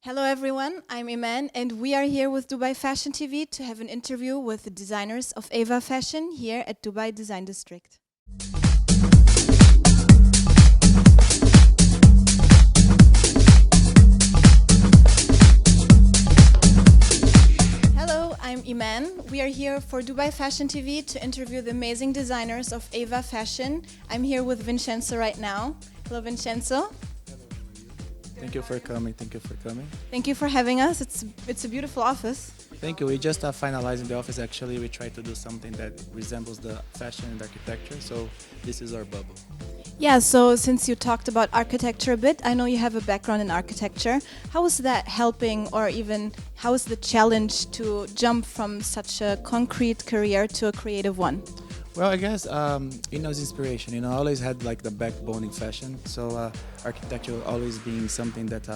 Hello everyone, I'm Iman and we are here with Dubai Fashion TV to have an interview with the designers of AAVVA Fashion here at Dubai Design District. Hello, I'm Iman. We are here for Dubai Fashion TV to interview the amazing designers of AAVVA Fashion. I'm here with Vincenzo right now. Hello Vincenzo. Thank you for coming. Thank you for coming. Thank you for having us. It's a beautiful office. Thank you. We just finalizing the office. Actually, we try to do something that resembles the fashion and architecture. So this is our bubble. Yeah, so since you talked about architecture a bit, I know you have a background in architecture. How is that helping, or even how is the challenge to jump from such a concrete career to a creative one? Well, I guess it's inspiration. I always had like the backbone in fashion. So architecture always being something that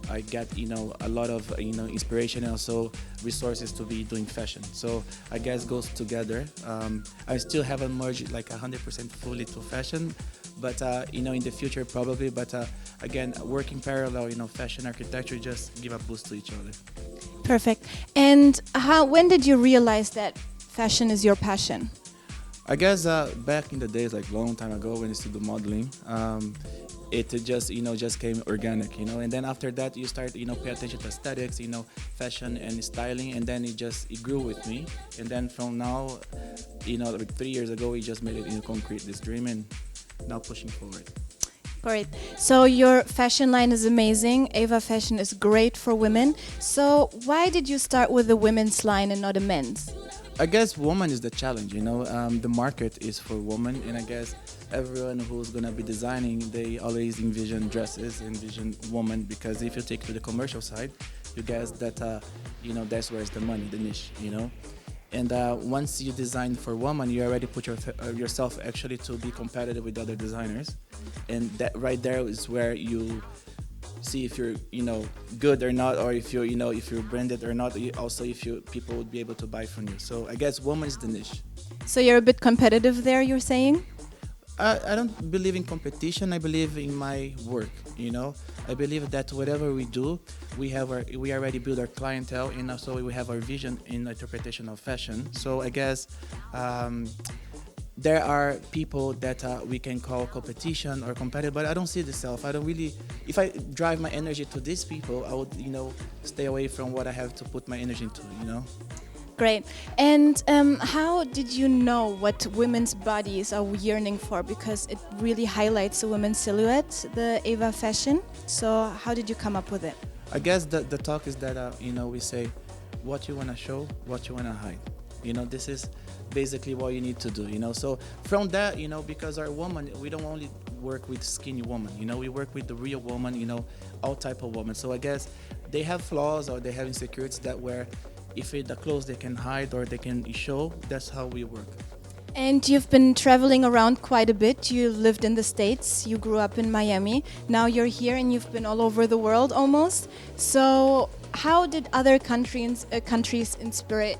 I get a lot of inspiration and also resources to be doing fashion. So I guess goes together. I still haven't merged like 100% fully to fashion, but in the future probably. But again, working parallel, fashion architecture just give a boost to each other. Perfect. And when did you realize that fashion is your passion? I guess back in the days, like long time ago, when I used to do modeling, it just came organic, And then after that, you start, pay attention to aesthetics, fashion and styling, and then it grew with me. And then from now, like 3 years ago, we just made it concrete, this dream, and now pushing forward. Great. So your fashion line is amazing. AAVVA Fashion is great for women. So why did you start with the women's line and not a men's? I guess woman is the challenge, The market is for women, and I guess everyone who's gonna be designing, they always envision dresses, envision woman, because if you take to the commercial side, you guess that that's where's the money, the niche, And once you design for woman, you already put yourself actually to be competitive with other designers, and that right there is where you see if you're good or not, or if you're branded or not, also if people would be able to buy from you. So I guess woman is the niche. So you're a bit competitive there, you're saying? I don't believe in competition. I believe in my work. I believe that whatever we do, we already build our clientele, and also we have our vision in interpretation of fashion. So I guess there are people that we can call competition or competitive, but I don't see the self. I don't really. If I drive my energy to these people, I would, stay away from what I have to put my energy into. Great. And how did you know what women's bodies are yearning for? Because it really highlights a woman's silhouette, the AAVVA Fashion. So how did you come up with it? I guess the talk is that we say what you want to show, what you want to hide. This is basically what you need to do. So from that, because our woman, we don't only work with skinny woman. We work with the real woman. All type of women. So I guess they have flaws or they have insecurities that where if the clothes they can hide or they can show. That's how we work. And you've been traveling around quite a bit. You lived in the States, you grew up in Miami. Now you're here and you've been all over the world almost. So how did other countries inspire,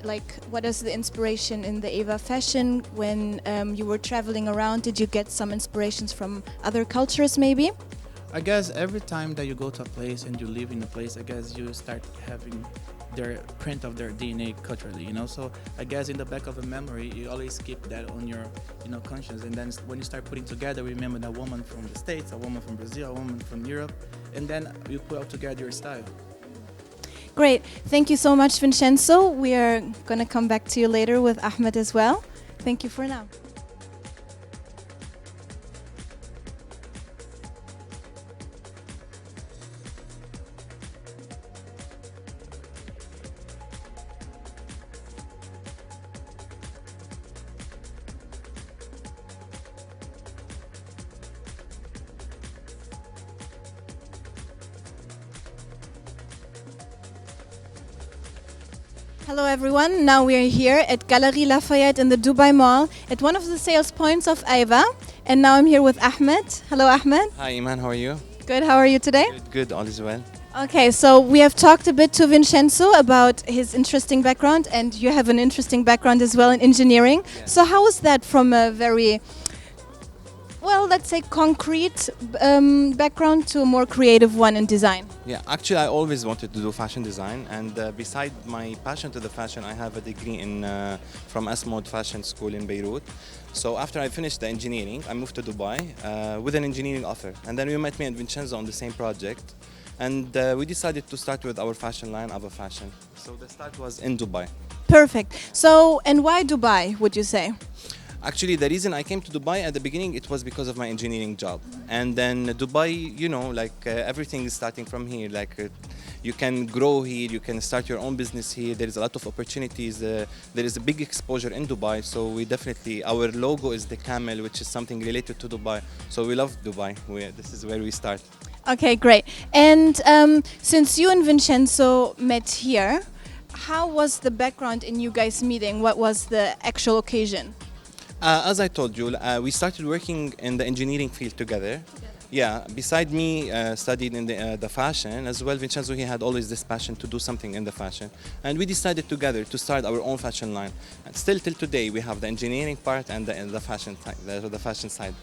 what is the inspiration in the AAVVA Fashion when you were traveling around? Did you get some inspirations from other cultures maybe? I guess every time that you go to a place and you live in a place, I guess you start having their print of their DNA culturally, So I guess in the back of a memory, you always keep that on your, conscience. And then when you start putting together, remember that woman from the States, a woman from Brazil, a woman from Europe, and then you put out together your style. Great. Thank you so much, Vincenzo. We are going to come back to you later with Ahmed as well. Thank you for now. Hello everyone, now we are here at Galerie Lafayette in the Dubai Mall at one of the sales points of AAVVA, and now I'm here with Ahmed. Hello Ahmed. Hi Iman, how are you? Good, how are you today? Good, all is well. Okay, so we have talked a bit to Vincenzo about his interesting background, and you have an interesting background as well in engineering. Yeah. So how is that from a very well, let's say concrete background to a more creative one in design? Yeah, actually, I always wanted to do fashion design, and beside my passion to the fashion, I have a degree in from Asmod Fashion School in Beirut. So after I finished the engineering, I moved to Dubai with an engineering offer, and then we met me and Vincenzo on the same project, and we decided to start with our fashion line, AAVVA Fashion. So the start was in Dubai. Perfect. So, and why Dubai, would you say? Actually, the reason I came to Dubai at the beginning, it was because of my engineering job. And then Dubai, you know, like everything is starting from here. Like you can grow here, you can start your own business here. There is a lot of opportunities. There is a big exposure in Dubai. So we definitely, our logo is the camel, which is something related to Dubai. So we love Dubai. This is where we start. Okay, great. And since you and Vincenzo met here, how was the background in you guys meeting? What was the actual occasion? As I told you, we started working in the engineering field together. Yeah, beside me, studied in the fashion as well. Vincenzo, he had always this passion to do something in the fashion, and we decided together to start our own fashion line. And still till today, we have the engineering part and the fashion the fashion side.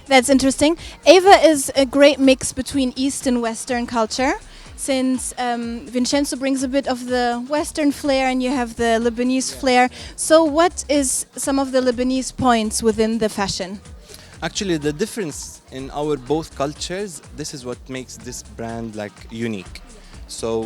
That's interesting. AAVVA is a great mix between East and Western culture. Since Vincenzo brings a bit of the Western flair and you have the Lebanese flair. So what is some of the Lebanese points within the fashion? Actually, the difference in our both cultures, this is what makes this brand like unique. So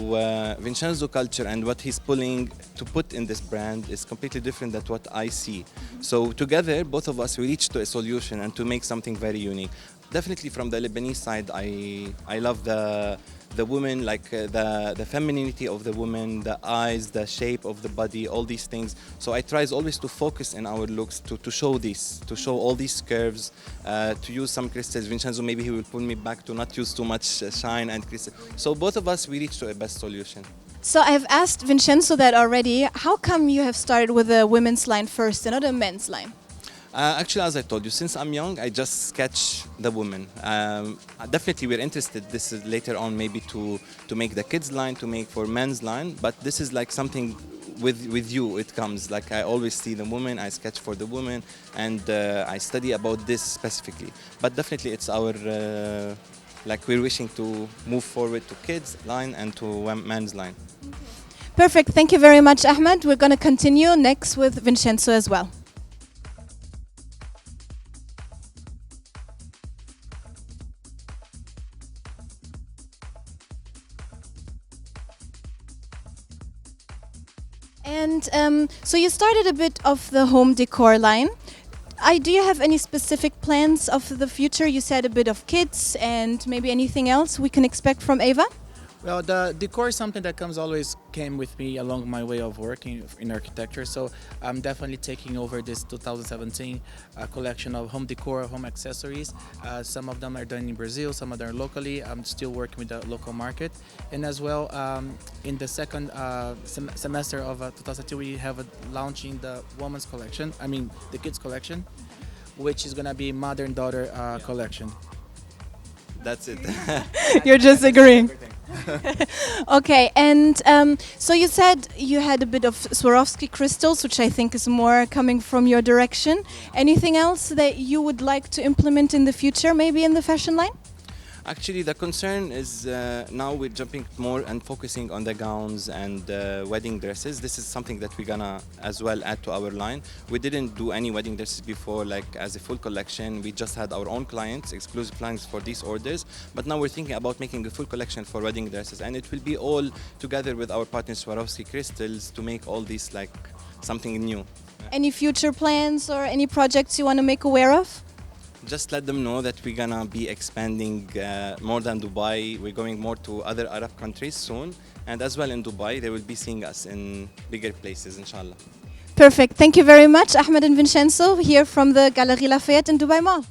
Vincenzo culture and what he's pulling to put in this brand is completely different than what I see. So together, both of us, we reached to a solution and to make something very unique. Definitely from the Lebanese side, I love the woman, like the femininity of the woman, the eyes, the shape of the body, all these things. So I try always to focus in our looks to show this, to show all these curves, to use some crystals. Vincenzo, maybe he will pull me back to not use too much shine and crystal. So both of us, we reach to a best solution. So I've asked Vincenzo that already. How come you have started with a women's line first and not a men's line? Actually, as I told you, since I'm young, I just sketch the women. Definitely, we're interested. This is later on maybe to make the kids line, to make for men's line. But this is like something with you. It comes like I always see the woman. I sketch for the woman, and I study about this specifically. But definitely, it's our like we're wishing to move forward to kids line and to men's line. Perfect. Thank you very much, Ahmed. We're going to continue next with Vincenzo as well. And so you started a bit of the home decor line. Do you have any specific plans of the future? You said a bit of kids and maybe anything else we can expect from AAVVA? Well, the decor is something that always came with me along my way of working in architecture. So I'm definitely taking over this 2017 collection of home decor, home accessories. Some of them are done in Brazil, some of them are locally. I'm still working with the local market. And as well, in the second semester of 2002, we have launching the women's collection, the kids collection, which is going to be mother and daughter collection. That's it. You're just agreeing. Okay, and so you said you had a bit of Swarovski crystals, which I think is more coming from your direction. Anything else that you would like to implement in the future, maybe in the fashion line? Actually, the concern is now we're jumping more and focusing on the gowns and wedding dresses. This is something that we're gonna as well add to our line. We didn't do any wedding dresses before, like as a full collection. We just had our own clients, exclusive clients for these orders. But now we're thinking about making a full collection for wedding dresses, and it will be all together with our partner Swarovski crystals to make all these like something new. Any future plans or any projects you want to make aware of? Just let them know that we're gonna be expanding more than Dubai. We're going more to other Arab countries soon, and as well in Dubai, they will be seeing us in bigger places, inshallah. Perfect. Thank you very much, Ahmed and Vincenzo, here from the Galerie Lafayette in Dubai Mall.